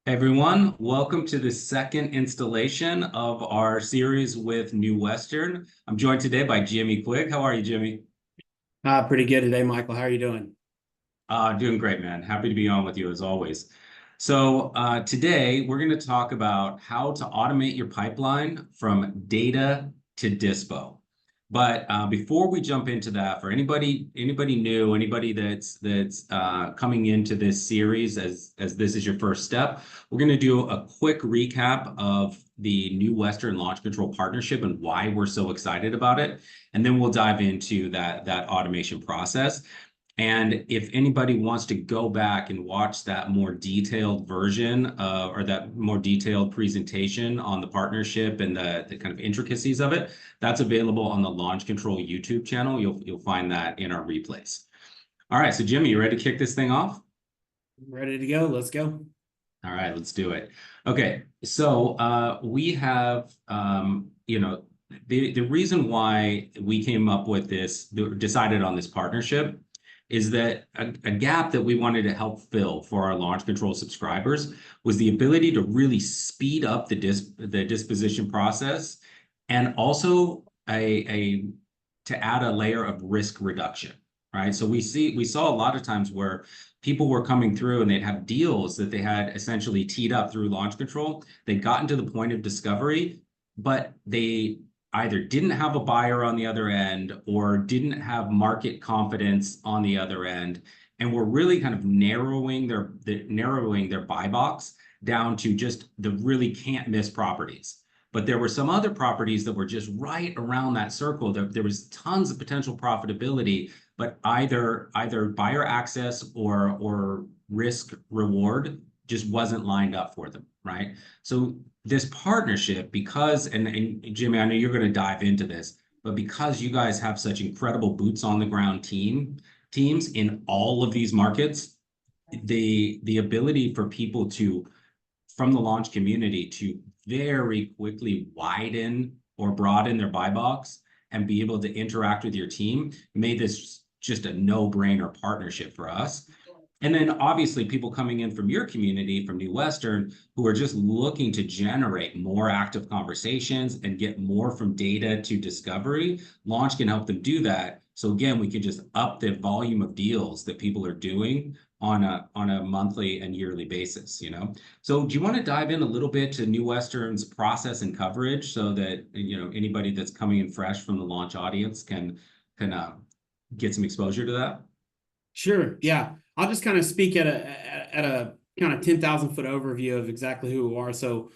Everyone, welcome to the second installation of our series with New Western. I'm joined today by Jimmy Quigg. How are you, Jimmy? Pretty good today, Michael. How are you doing? Doing great, man. Happy to be on with you as always. So today we're going to talk about how to automate your pipeline from data to Dispo. But before we jump into that, for anybody new, anybody that's coming into this series as this is your first step, we're going to do a quick recap of the New Western Launch Control partnership and why we're so excited about it, and then we'll dive into that automation process. And if anybody wants to go back and watch that more detailed version or that more detailed presentation on the partnership and the kind of intricacies of it, that's available on the Launch Control YouTube channel. You'll find that in our replays. All right, so Jimmy, you ready to kick this thing off? Ready to go? Let's go. All right, let's do it. Okay, so we have, the reason why we came up with this, decided on this partnership, is that a gap that we wanted to help fill for our launch control subscribers was the ability to really speed up the disposition process, and also to add a layer of risk reduction, right? So we saw a lot of times where people were coming through and they'd have deals that they had essentially teed up through launch control. They'd gotten to the point of discovery, but they either didn't have a buyer on the other end or didn't have market confidence on the other end, and were really kind of narrowing their buy box down to just the really can't miss properties. But there were some other properties that were just right around that circle. There was tons of potential profitability, but either buyer access or risk reward just wasn't lined up for them, right? So this partnership, because, and Jimmy, I know you're going to dive into this, but because you guys have such incredible boots on the ground teams in all of these markets, the ability for people from the launch community to very quickly widen or broaden their buy box and be able to interact with your team made this just a no-brainer partnership for us. And then obviously people coming in from your community, from New Western, who are just looking to generate more active conversations and get more from data to discovery, Launch can help them do that. So again, we can just up the volume of deals that people are doing on a monthly and yearly basis, you know? So do you want to dive in a little bit to New Western's process and coverage so that, anybody that's coming in fresh from the Launch audience can get some exposure to that? Sure. Yeah. I'll just kind of speak at a kind of 10,000 foot overview of exactly who we are. So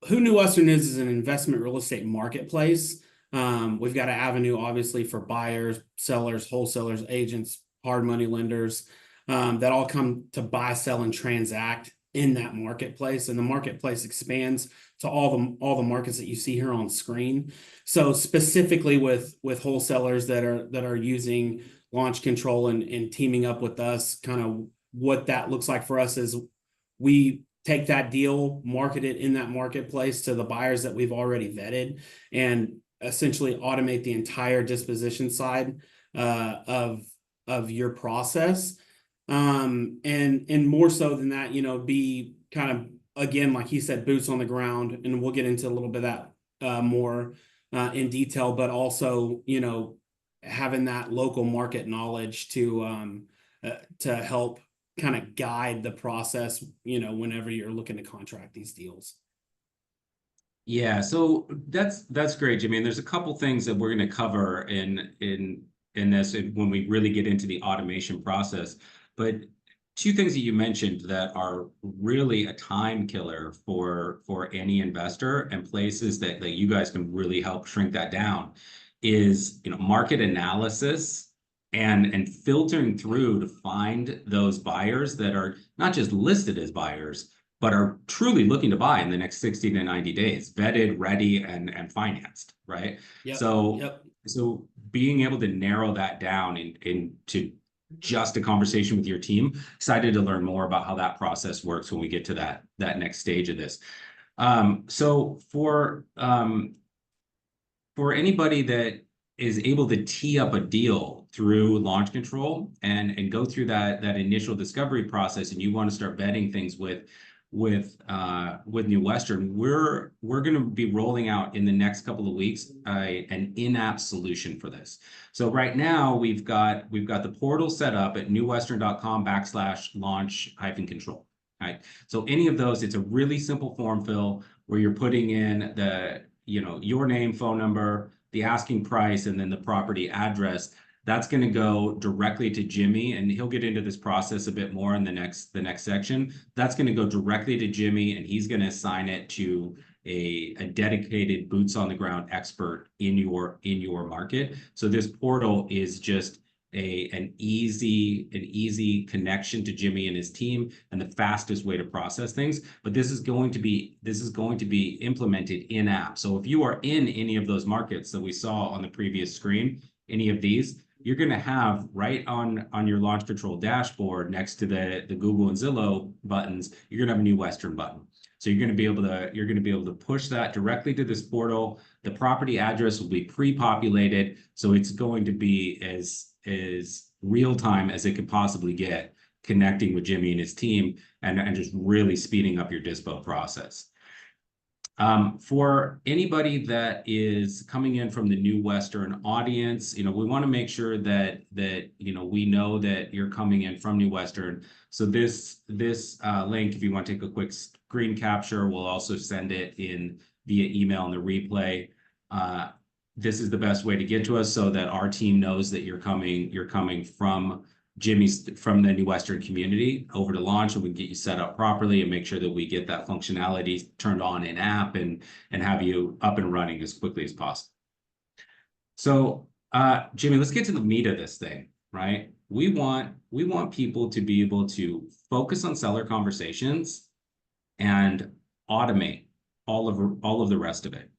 who New Western is an investment real estate marketplace. We've got an avenue, obviously, for buyers, sellers, wholesalers, agents, hard money lenders, that all come to buy, sell, and transact in that marketplace. And the marketplace expands to all the markets that you see here on screen. So specifically with wholesalers that are using launch control and teaming up with us, kind of what that looks like for us is we take that deal, market it in that marketplace to the buyers that we've already vetted, and essentially automate the entire disposition side of your process. And more so than that, be kind of, again, like he said, boots on the ground, and we'll get into a little bit of that more in detail, but also, having that local market knowledge to help kind of guide the process, whenever you're looking to contract these deals. Yeah, so that's great, Jimmy. And there's a couple things that we're going to cover in this when we really get into the automation process. But two things that you mentioned that are really a time killer for any investor, and places that you guys can really help shrink that down, is market analysis and filtering through to find those buyers that are not just listed as buyers, but are truly looking to buy in the next 60 to 90 days, vetted, ready, and financed, right? Yep. So being able to narrow that down into just a conversation with your team. Excited to learn more about how that process works when we get to that next stage of this. So for anybody that is able to tee up a deal through launch control and go through that initial discovery process, and you want to start vetting things with with New Western, we're going to be rolling out in the next couple of weeks an in-app solution for this. So right now we've got the portal set up at newwestern.com/launch-control. Right. So any of those, it's a really simple form fill where you're putting in your name, phone number, the asking price, and then the property address. That's going to go directly to Jimmy, and he'll get into this process a bit more in the next section. That's going to go directly to Jimmy, and he's going to assign it to a dedicated boots on the ground expert in your market. So this portal is just an easy connection to Jimmy and his team, and the fastest way to process things. But this is going to be implemented in app. So if you are in any of those markets that we saw on the previous screen, any of these, you're going to have right on your launch control dashboard next to the Google and Zillow buttons, you're going to have a New Western button. So you're going to be able to push that directly to this portal. The property address will be pre-populated, so it's going to be as real time as it could possibly get, connecting with Jimmy and his team, and just really speeding up your Dispo process. For anybody that is coming in from the New Western audience, we want to make sure that we know that you're coming in from New Western. So this link, if you want to take a quick screen capture, we'll also send it in via email in the replay. This is the best way to get to us so that our team knows that you're coming from from the New Western community over to launch, and we can get you set up properly and make sure that we get that functionality turned on in app and have you up and running as quickly as possible. So Jimmy, let's get to the meat of this thing, right? We want people to be able to focus on seller conversations and automate all of the rest of it.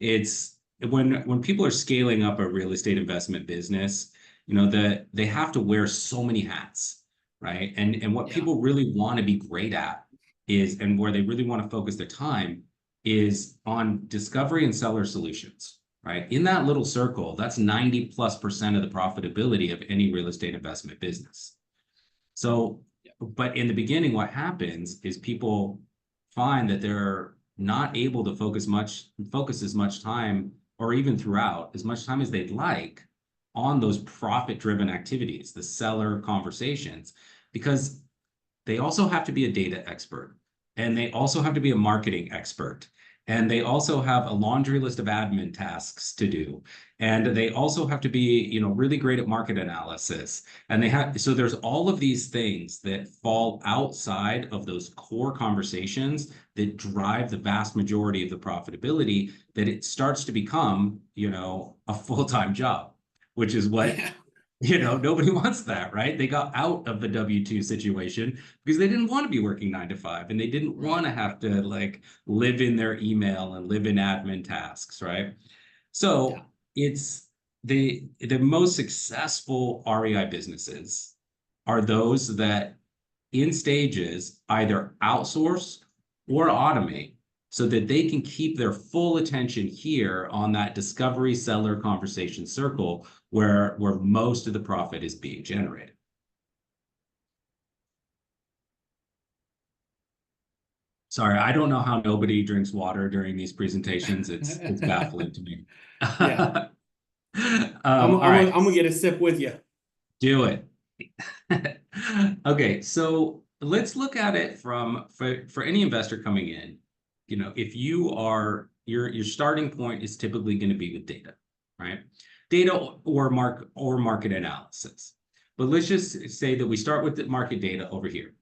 It's when people are scaling up a real estate investment business, that they have to wear so many hats, right? And what people really want to be great at is, and where they really want to focus their time, is on discovery and seller solutions, right? In that little circle, that's 90+% of the profitability of any real estate investment business. So, but in the beginning, what happens is people find that they're not able to focus as much time, or even throughout as much time as they'd like, on those profit-driven activities, the seller conversations, because they also have to be a data expert, and they also have to be a marketing expert, and they also have a laundry list of admin tasks to do, and they also have to be, really great at market analysis, and so there's all of these things that fall outside of those core conversations that drive the vast majority of the profitability, that it starts to become, a full-time job. Which is what, nobody wants that, right? They got out of the W-2 situation because they didn't want to be working 9 to 5, and they didn't want to have to live in their email and live in admin tasks, right? So it's the most successful REI businesses are those that in stages either outsource or automate, so that they can keep their full attention here on that discovery seller conversation circle where most of the profit is being generated. Sorry, I don't know how nobody drinks water during these presentations. It's baffling to me. Yeah. All right. I'm gonna get a sip with you. Do it. Okay, so let's look at it for any investor coming in. If your starting point is typically going to be with data, right? Data or market analysis. But let's just say that we start with the market data over here,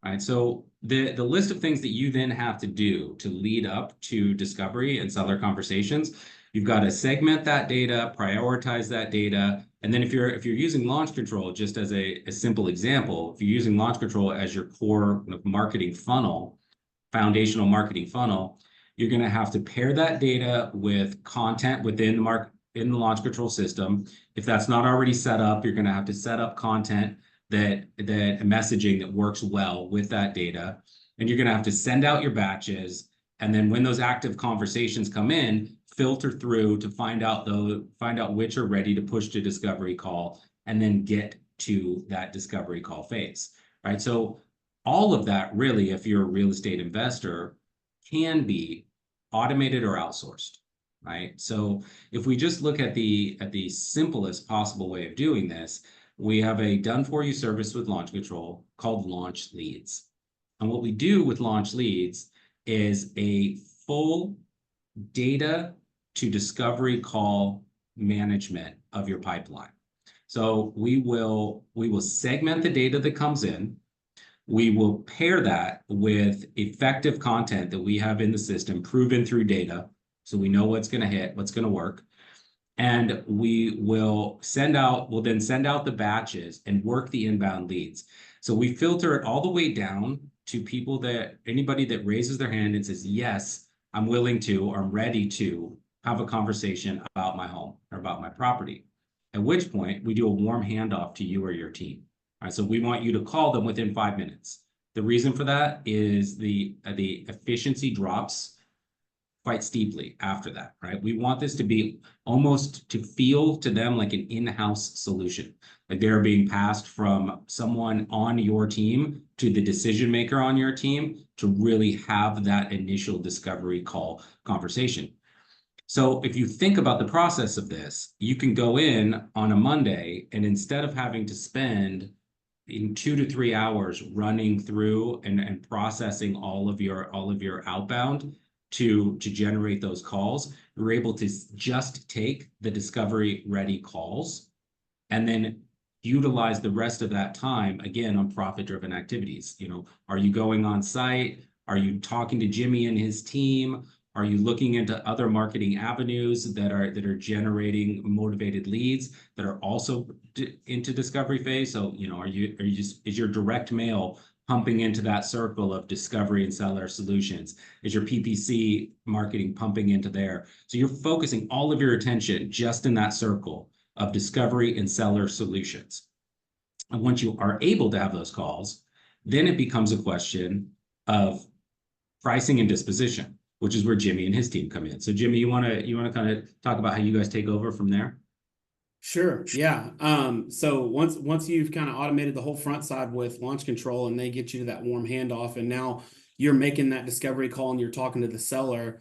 right? So the list of things that you then have to do to lead up to discovery and seller conversations, you've got to segment that data, prioritize that data, and then if you're using launch control, just as a simple example, if you're using launch control as your core marketing funnel, foundational marketing funnel, you're going to have to pair that data with content within the launch control system. If that's not already set up, you're going to have to set up content that messaging that works well with that data, and you're going to have to send out your batches, and then when those active conversations come in, filter through to find out which are ready to push to discovery call, and then get to that discovery call phase, right? So all of that really, if you're a real estate investor, can be automated or outsourced, right? So if we just look at the simplest possible way of doing this, we have a done for you service with launch control called Launch Leads. And what we do with Launch Leads is a full data to discovery call management of your pipeline. So we will segment the data that comes in. We will pair that with effective content that we have in the system, proven through data. So we know what's going to hit, what's going to work. And we'll then send out the batches and work the inbound leads. So we filter it all the way down to anybody that raises their hand and says, yes, I'm willing to, or I'm ready to have a conversation about my home or about my property. At which point we do a warm handoff to you or your team. All right, so we want you to call them within 5 minutes. The reason for that is the efficiency drops quite steeply after that, right? We want this to be almost to feel to them like an in-house solution, like they're being passed from someone on your team to the decision maker on your team to really have that initial discovery call conversation. So if you think about the process of this, you can go in on a Monday and instead of having to spend in 2 to 3 hours running through and processing all of your outbound to generate those calls, you're able to just take the discovery ready calls and then utilize the rest of that time again on profit driven activities. Are you going on site? Are you talking to Jimmy and his team? Are you looking into other marketing avenues that are generating motivated leads that are also into discovery phase? So, is your direct mail pumping into that circle of discovery and seller solutions? Is your PPC marketing pumping into there? So you're focusing all of your attention just in that circle of discovery and seller solutions. And once you are able to have those calls, then it becomes a question of pricing and disposition, which is where Jimmy and his team come in. So Jimmy, you want to kind of talk about how you guys take over from there? Sure. Yeah. So once you've kind of automated the whole front side with launch control and they get you to that warm handoff, and now you're making that discovery call and you're talking to the seller,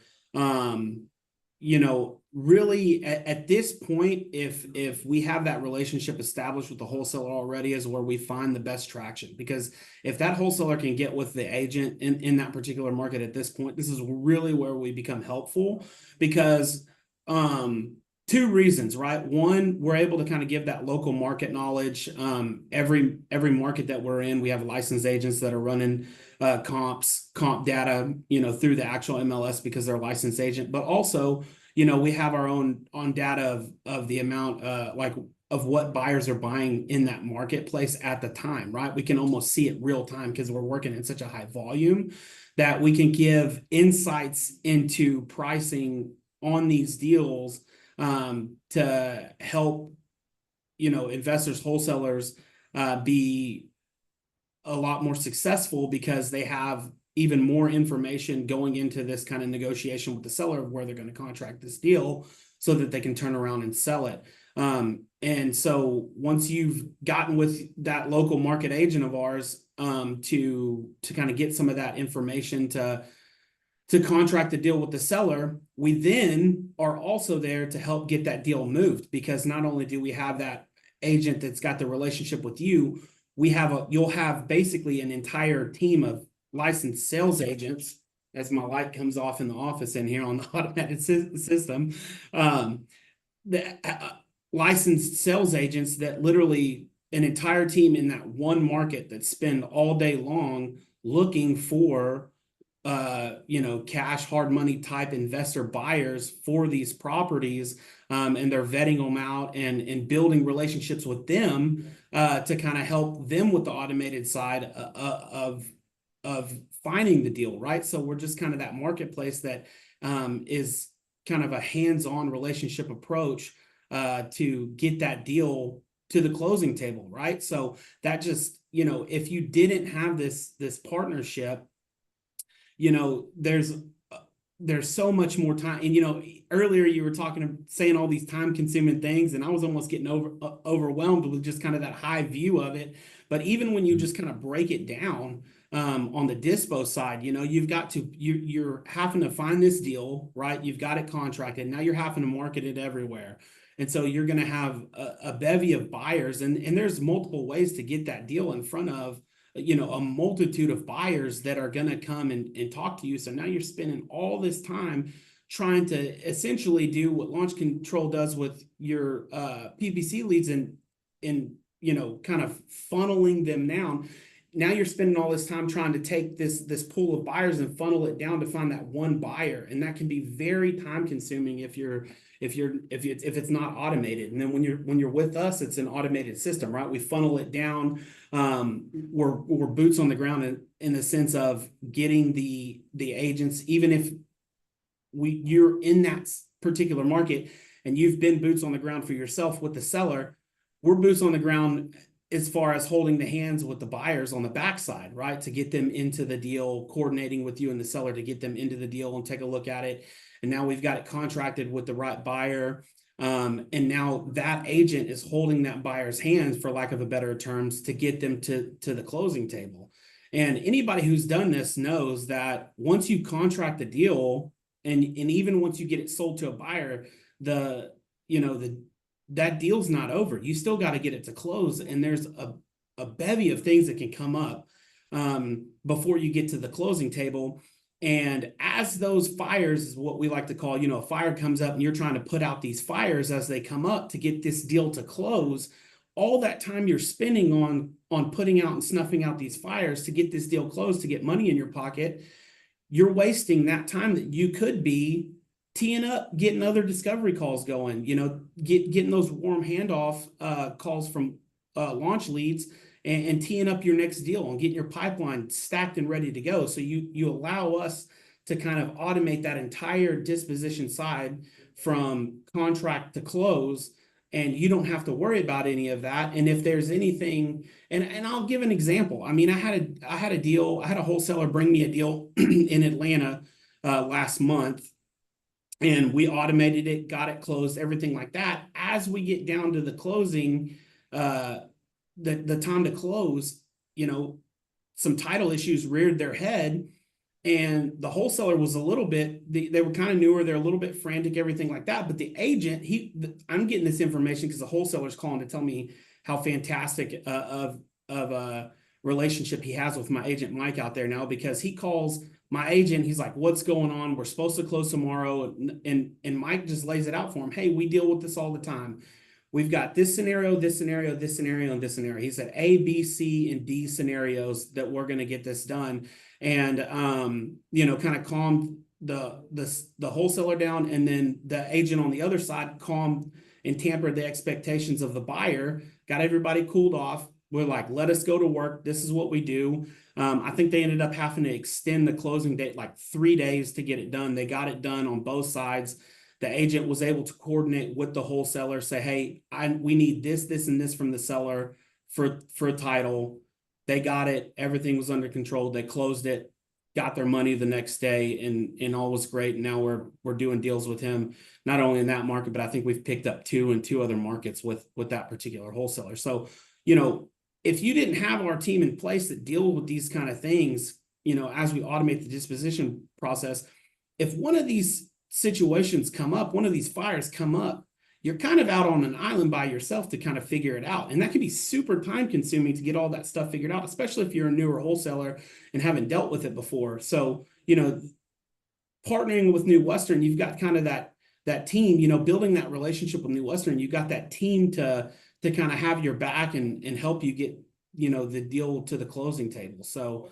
really at this point, if we have that relationship established with the wholesaler already, is where we find the best traction. Because if that wholesaler can get with the agent in that particular market at this point, this is really where we become helpful. Because 2 reasons, right? One, we're able to kind of give that local market knowledge. Every market that we're in, we have licensed agents that are running comp data, through the actual MLS because they're a licensed agent. But also, we have our own on data of the amount of what buyers are buying in that marketplace at the time, right? We can almost see it real time because we're working in such a high volume that we can give insights into pricing on these deals to help, investors, wholesalers be a lot more successful because they have even more information going into this kind of negotiation with the seller of where they're going to contract this deal so that they can turn around and sell it. And so once you've gotten with that local market agent of ours to kind of get some of that information to contract the deal with the seller, we then are also there to help get that deal moved, because not only do we have that agent that's got the relationship with you, you'll have basically an entire team of licensed sales agents, as my light comes off in the office in here on the automated system, licensed sales agents that literally an entire team in that one market that spend all day long looking for cash, hard money type investor buyers for these properties, and they're vetting them out and building relationships with them to kind of help them with the automated side of finding the deal, right? So we're just kind of that marketplace that is kind of a hands-on relationship approach to get that deal to the closing table, right? So that just, if you didn't have this partnership, there's there's so much more time. And, you know, earlier you were saying all these time consuming things, and I was almost getting overwhelmed with just kind of that high view of it. But even when you just kind of break it down, on the Dispo side, you know, you're having to find this deal, right? You've got it contracted. Now you're having to market it everywhere. And so you're going to have a bevy of buyers, and there's multiple ways to get that deal in front of, you know, a multitude of buyers that are going to come and talk to you. So now you're spending all this time trying to essentially do what launch control does with your PPC leads, and you know, kind of funneling them down. Now you're spending all this time trying to take this pool of buyers and funnel it down to find that one buyer, and that can be very time consuming if it's not automated. And then when you're with us, it's an automated system, right? We funnel it down. We're boots on the ground in the sense of getting the agents, even if you're in that particular market and you've been boots on the ground for yourself with the seller, we're boots on the ground as far as holding the hands with the buyers on the backside, right? To get them into the deal, coordinating with you and the seller to get them into the deal and take a look at it. And now we've got it contracted with the right buyer. And now that agent is holding that buyer's hands, for lack of a better terms, to get them to the closing table. And anybody who's done this knows that once you contract the deal, and even once you get it sold to a buyer, that deal's not over. You still got to get it to close, and there's a bevy of things that can come up before you get to the closing table. And as those fires, is what we like to call, a fire comes up and you're trying to put out these fires as they come up to get this deal to close, all that time you're spending on putting out and snuffing out these fires to get this deal closed, to get money in your pocket, you're wasting that time that you could be teeing up, getting other discovery calls going, getting those warm handoff calls from launch leads, and teeing up your next deal and getting your pipeline stacked and ready to go. So you allow us to kind of automate that entire disposition side from contract to close, and you don't have to worry about any of that. And if there's anything, and I'll give an example. I mean, I had a wholesaler bring me a deal in Atlanta last month, and we automated it, got it closed, everything like that. As we get down to the closing, the time to close, some title issues reared their head, and the wholesaler was a little bit, they were kind of newer, they're a little bit frantic, everything like that. But the agent, I'm getting this information because the wholesaler's calling to tell me how fantastic of a relationship he has with my agent Mike out there now, because he calls my agent, he's like, "What's going on? We're supposed to close tomorrow." And Mike just lays it out for him. "Hey, we deal with this all the time. We've got this scenario, this scenario, this scenario, and this scenario." He said A, B, C, and D scenarios that we're going to get this done. And, kind of calmed the wholesaler down. And then the agent on the other side calmed and tampered the expectations of the buyer, got everybody cooled off. We're like, "Let us go to work. This is what we do." I think they ended up having to extend the closing date like 3 days to get it done. They got it done on both sides. The agent was able to coordinate with the wholesaler, say, "Hey, we need this, this, and this from the seller for a title." They got it. Everything was under control. They closed it, got their money the next day, and all was great. And now we're doing deals with him, not only in that market, but I think we've picked up two in two other markets with that particular wholesaler. So, if you didn't have our team in place that deal with these kind of things, as we automate the disposition process, if one of these situations come up, one of these fires come up, you're kind of out on an island by yourself to kind of figure it out. And that can be super time consuming to get all that stuff figured out, especially if you're a newer wholesaler and haven't dealt with it before. So, partnering with New Western, you've got kind of that team, building that relationship with New Western, you've got that team to kind of have your back and help you get, the deal to the closing table. So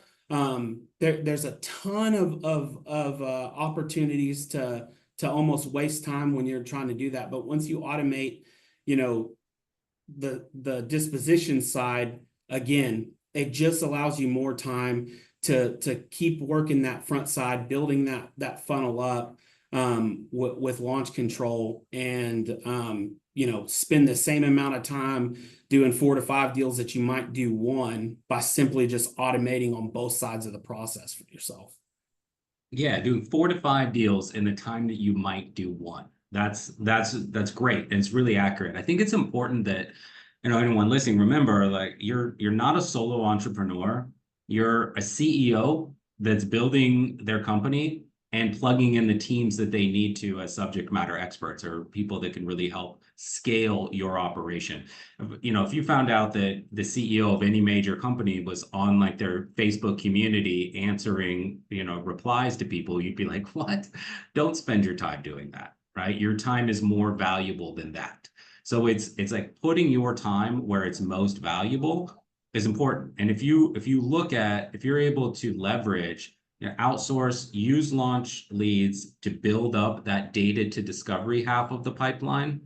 there's a ton of opportunities to almost waste time when you're trying to do that. But once you automate, the disposition side, again, it just allows you more time to keep working that front side, building that funnel up with launch control, and spend the same amount of time doing 4 to 5 deals that you might do one by simply just automating on both sides of the process for yourself. Yeah, doing 4 to 5 deals in the time that you might do one. That's great. And it's really accurate. I think it's important that, anyone listening, remember, like you're not a solo entrepreneur. You're a CEO that's building their company and plugging in the teams that they need to as subject matter experts or people that can really help scale your operation. If you found out that the CEO of any major company was on like their Facebook community answering, replies to people, you'd be like, what? Don't spend your time doing that, right? Your time is more valuable than that. So it's like putting your time where it's most valuable is important. And if you're able to leverage, outsource, use launch leads to build up that data to discovery half of the pipeline,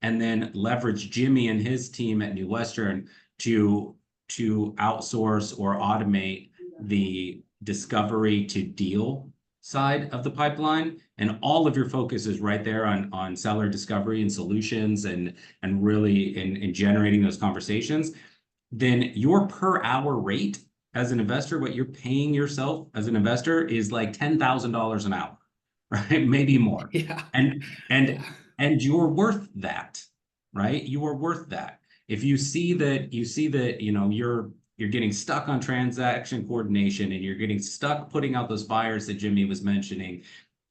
and then leverage Jimmy and his team at New Western to outsource or automate the discovery to deal side of the pipeline, and all of your focus is right there on seller discovery and solutions and really in generating those conversations, then your per hour rate as an investor, what you're paying yourself as an investor is like $10,000 an hour, right? Maybe more. Yeah. And Yeah. and you're worth that, right? You are worth that. If you see that, you're getting stuck on transaction coordination and you're getting stuck putting out those fires that Jimmy was mentioning,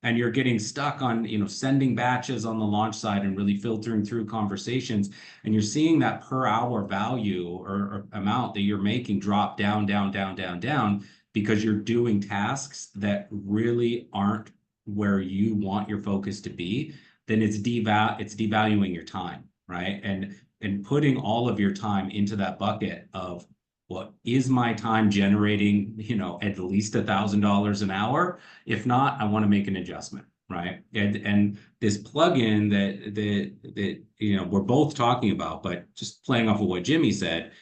and you're getting stuck on, sending batches on the launch side and really filtering through conversations, and you're seeing that per hour value or amount that you're making drop down, down, down, down, down, because you're doing tasks that really aren't where you want your focus to be, then it's devaluing your time, right? And putting all of your time into that bucket of what is my time generating, at least $1,000 an hour. If not, I want to make an adjustment, right? And this plugin that we're both talking about, but just playing off of what Jimmy said,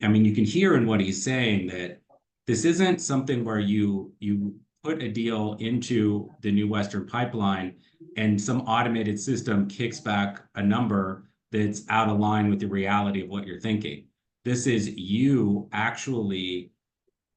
I mean, you can hear in what he's saying that this isn't something where you put a deal into the New Western pipeline and some automated system kicks back a number that's out of line with the reality of what you're thinking. This is you actually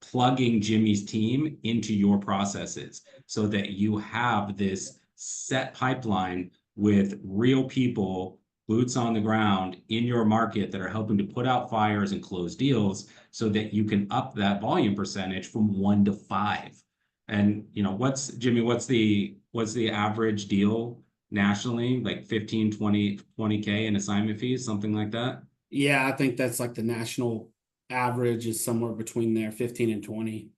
plugging Jimmy's team into your processes so that you have this set pipeline with real people, boots on the ground in your market that are helping to put out fires and close deals so that you can up that volume percentage from 1 to 5. And what's the average deal nationally? Like 15, 20K in assignment fees, something like that? Yeah, I think that's like the national average is somewhere between there, 15 and 20.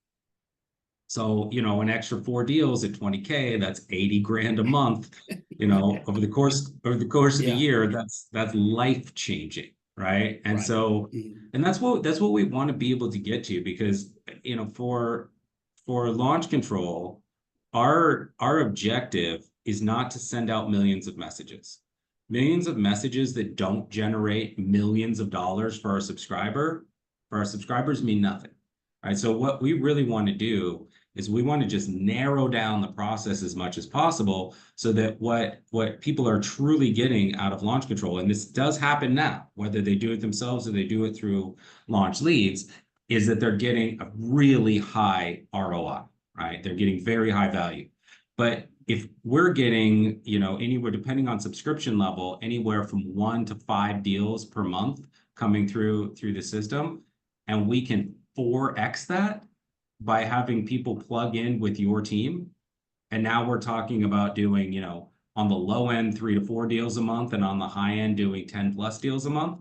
So, an extra 4 deals at 20K, that's 80 grand a month, Yeah. over the course of the Yeah. year, that's life changing, right? And Right. so, Mhm. and that's what we want to be able to get to, because, for launch control, our objective is not to send out millions of messages. Millions of messages that don't generate millions of dollars for our subscribers mean nothing. Right. So what we really want to do is we want to just narrow down the process as much as possible so that what people are truly getting out of launch control, and this does happen now, whether they do it themselves or they do it through launch leads, is that they're getting a really high ROI, right? They're getting very high value. But if we're getting, anywhere, depending on subscription level, anywhere from 1 to 5 deals per month coming through the system, and we can 4x that by having people plug in with your team. And now we're talking about doing, on the low end, 3 to 4 deals a month, and on the high end, doing 10 plus deals a month.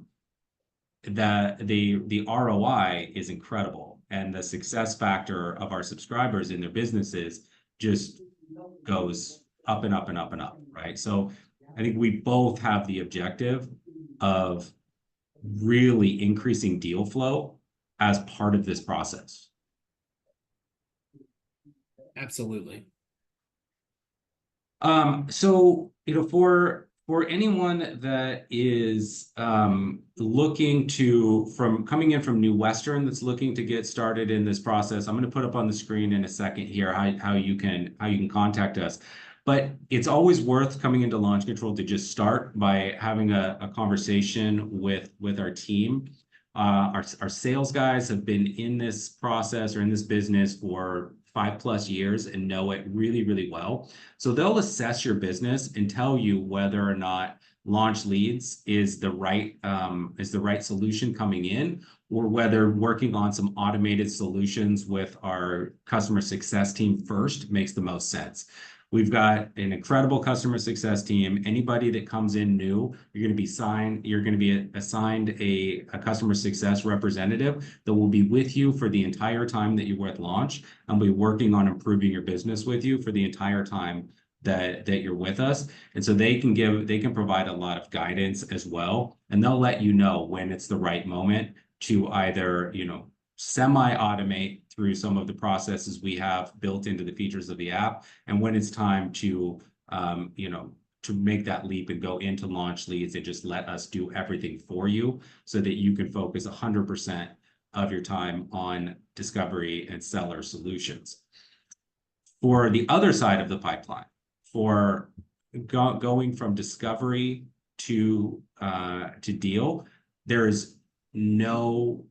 That the ROI is incredible. And the success factor of our subscribers in their businesses just goes up and up and up and up, right? So I think we both have the objective of really increasing deal flow as part of this process. Absolutely. So, for anyone that is looking from coming in from New Western that's looking to get started in this process, I'm going to put up on the screen in a second here how you can contact us. But it's always worth coming into launch control to just start by having a conversation with our team. Our sales guys have been in this process or in this business for 5+ years and know it really, really well. So they'll assess your business and tell you whether or not launch leads is the right solution coming in, or whether working on some automated solutions with our customer success team first makes the most sense. We've got an incredible customer success team. Anybody that comes in new, you're going to be assigned a customer success representative that will be with you for the entire time that you're with launch, and be working on improving your business with you for the entire time that you're with us. And so they can provide a lot of guidance as well, and they'll let you know when it's the right moment to either, semi-automate through some of the processes we have built into the features of the app, and when it's time to to make that leap and go into launch leads and just let us do everything for you so that you can focus 100% of your time on discovery and seller solutions. For the other side of the pipeline, for going from discovery to deal, there is no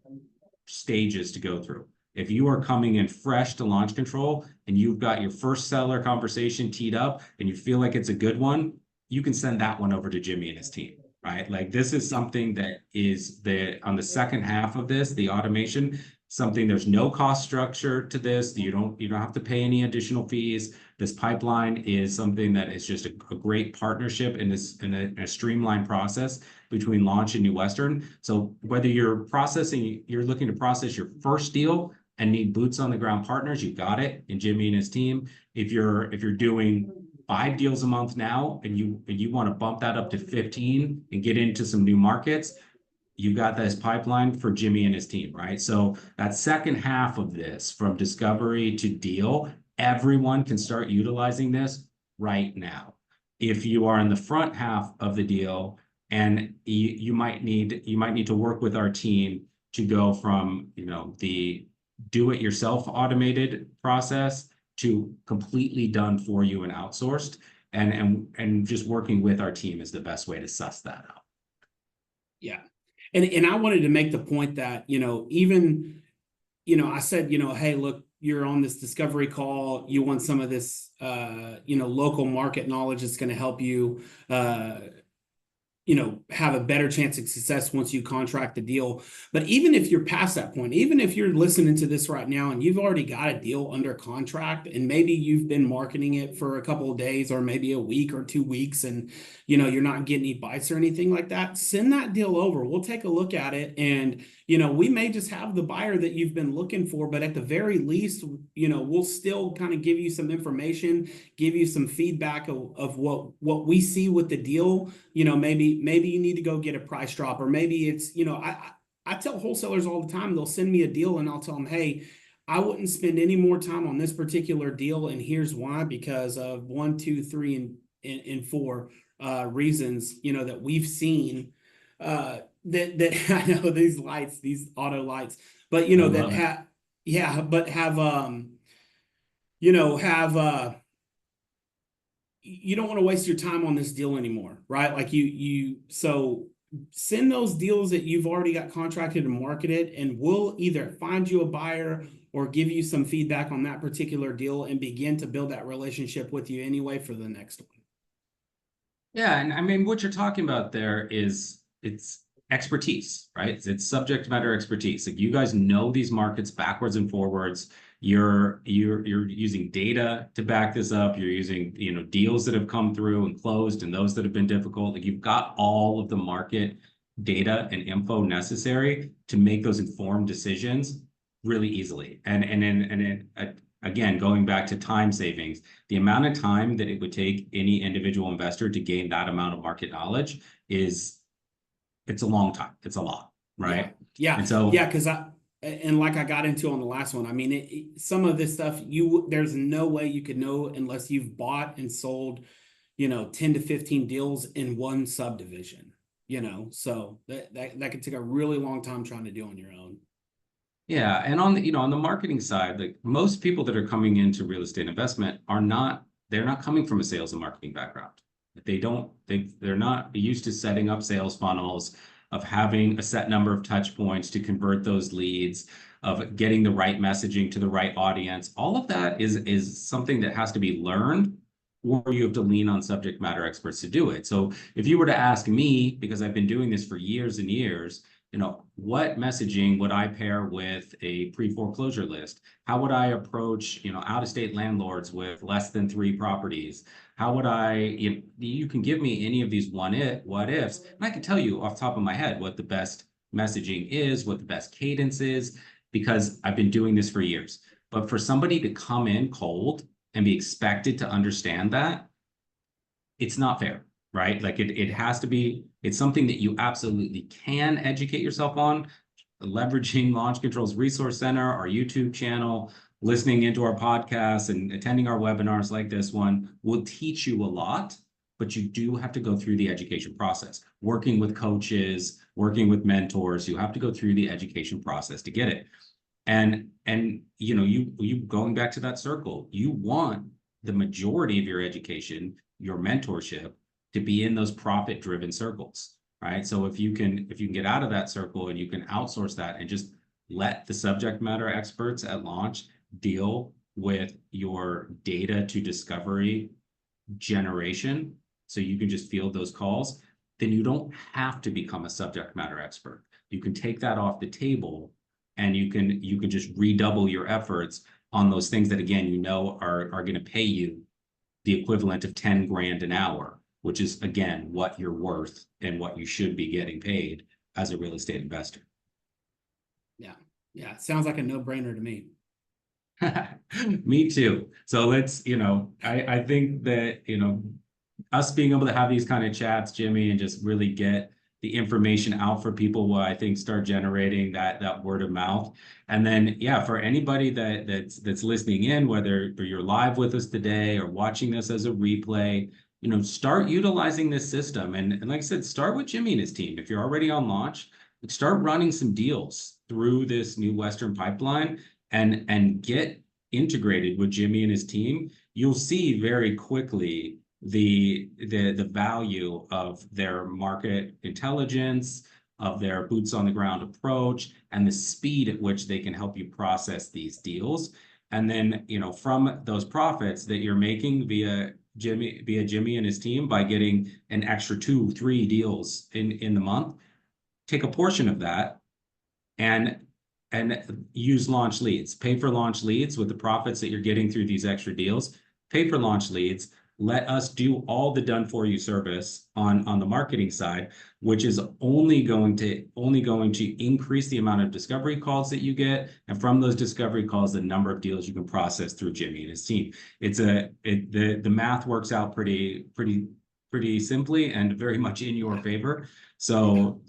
stages to go through. If you are coming in fresh to launch control and you've got your first seller conversation teed up and you feel like it's a good one, you can send that one over to Jimmy and his team, right? Like, this is something that is on the second half of this, the automation, something, there's no cost structure to this. You don't have to pay any additional fees. This pipeline is something that is just a great partnership in a streamlined process between launch and New Western. So whether you're looking to process your first deal and need boots on the ground partners, you got it in Jimmy and his team. If you're doing 5 deals a month now and you want to bump that up to 15 and get into some new markets, you've got this pipeline for Jimmy and his team, right? So that second half of this, from discovery to deal, everyone can start utilizing this right now. If you are in the front half of the deal, and you might need to work with our team to go from the do-it-yourself automated process to completely done for you and outsourced, and just working with our team is the best way to suss that out. Yeah. And I wanted to make the point that, even, I said, hey, look, you're on this discovery call, you want some of this, local market knowledge that's going to help you, have a better chance of success once you contract the deal. But even if you're past that point, even if you're listening to this right now and you've already got a deal under contract, and maybe you've been marketing it for a couple of days or maybe a week or 2 weeks, and you're not getting any bites or anything like that, send that deal over. We'll take a look at it, and we may just have the buyer that you've been looking for, but at the very least, we'll still kind of give you some information, give you some feedback of what we see with the deal. Maybe you need to go get a price drop, or maybe it's, I tell wholesalers all the time, they'll send me a deal and I'll tell them, hey, I wouldn't spend any more time on this particular deal, and here's why, because of 1, 2, 3, and 4 reasons, that we've seen, that I know these auto lights, but you don't want to waste your time on this deal anymore, right? Like so send those deals that you've already got contracted and marketed, and we'll either find you a buyer or give you some feedback on that particular deal and begin to build that relationship with you anyway for the next one. Yeah, and I mean, what you're talking about there is, it's expertise, right? It's subject matter expertise. Like, you guys know these markets backwards and forwards. You're using data to back this up. You're using, deals that have come through and closed, and those that have been difficult. Like, you've got all of the market data and info necessary to make those informed decisions really easily. Again, going back to time savings, the amount of time that it would take any individual investor to gain that amount of market knowledge it's a long time. It's a lot, right? Yeah. And so, because like I got into on the last one, I mean, some of this stuff, there's no way you could know unless you've bought and sold, 10 to 15 deals in one subdivision, so that could take a really long time trying to do on your own. Yeah, and on the marketing side, like, most people that are coming into real estate investment they're not coming from a sales and marketing background. They're not used to setting up sales funnels. of having a set number of touch points to convert those leads, of getting the right messaging to the right audience. All of that is something that has to be learned, or you have to lean on subject matter experts to do it. So if you were to ask me, because I've been doing this for years and years, what messaging would I pair with a pre-foreclosure list? How would I approach, out-of-state landlords with less than 3 properties? How would you can give me any of these what ifs, and I can tell you off the top of my head what the best messaging is, what the best cadence is, because I've been doing this for years. But for somebody to come in cold and be expected to understand that, it's not fair, right? Like it has to be, it's something that you absolutely can educate yourself on, leveraging Launch Control's Resource Center, our YouTube channel, listening into our podcasts and attending our webinars like this one will teach you a lot, but you do have to go through the education process. Working with coaches, working with mentors, you have to go through the education process to get it. And you going back to that circle, you want the majority of your education, your mentorship, to be in those profit-driven circles, right? So if you can get out of that circle and you can outsource that and just let the subject matter experts at launch deal with your data to discovery generation, so you can just field those calls, then you don't have to become a subject matter expert. You can take that off the table, and you can just redouble your efforts on those things that, again, are going to pay you the equivalent of 10 grand an hour, which is, again, what you're worth and what you should be getting paid as a real estate investor. Yeah, sounds like a no-brainer to me. Me too. So let's, I think that, us being able to have these kind of chats, Jimmy, and just really get the information out for people will, I think, start generating that word of mouth. And then, yeah, for anybody that's listening in, whether you're live with us today or watching this as a replay, start utilizing this system. And like I said, start with Jimmy and his team. If you're already on launch, start running some deals through this new Western pipeline and get integrated with Jimmy and his team. You'll see very quickly the value of their market intelligence, of their boots on the ground approach, and the speed at which they can help you process these deals. And then, from those profits that you're making via Jimmy and his team, by getting an extra 2-3 deals in the month, take a portion of that and use launch leads. Pay for launch leads with the profits that you're getting through these extra deals. Pay for launch leads. Let us do all the done for you service on the marketing side, which is only going to increase the amount of discovery calls that you get, and from those discovery calls, the number of deals you can process through Jimmy and his team. The math works out pretty simply and very much in your favor. So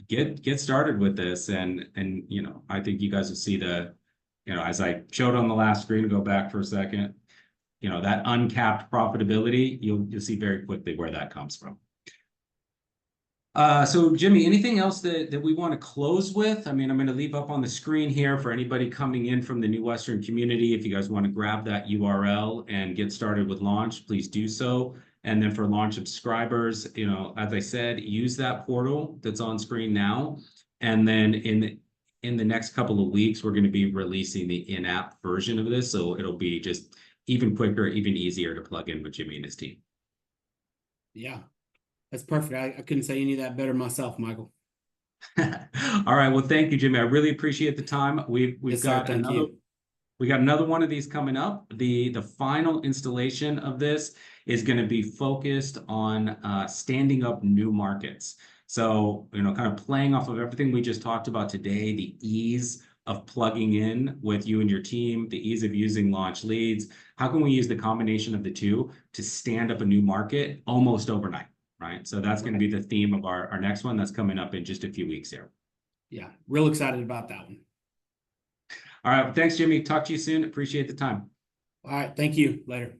get started with this, and I think you guys will see as I showed on the last screen, go back for a second, that uncapped profitability, you'll see very quickly where that comes from. So Jimmy, anything else that we want to close with? I mean, I'm going to leave up on the screen here for anybody coming in from the New Western community. If you guys want to grab that URL and get started with launch, please do so. And then for launch subscribers, as I said, use that portal that's on screen now. And then in the next couple of weeks, we're going to be releasing the in-app version of this. So it'll be just even quicker, even easier to plug in with Jimmy and his team. Yeah, that's perfect. I couldn't say any of that better myself, Michael. All right. Well, thank you, Jimmy. I really appreciate the time. We got another one of these coming up. The final installation of this is going to be focused on standing up new markets. So, kind of playing off of everything we just talked about today, the ease of plugging in with you and your team, the ease of using launch leads. How can we use the combination of the two to stand up a new market almost overnight, right? So that's going to be the theme of our next one that's coming up in just a few weeks here. Yeah, real excited about that one. All right. Well, thanks, Jimmy. Talk to you soon. Appreciate the time. All right. Thank you. Later.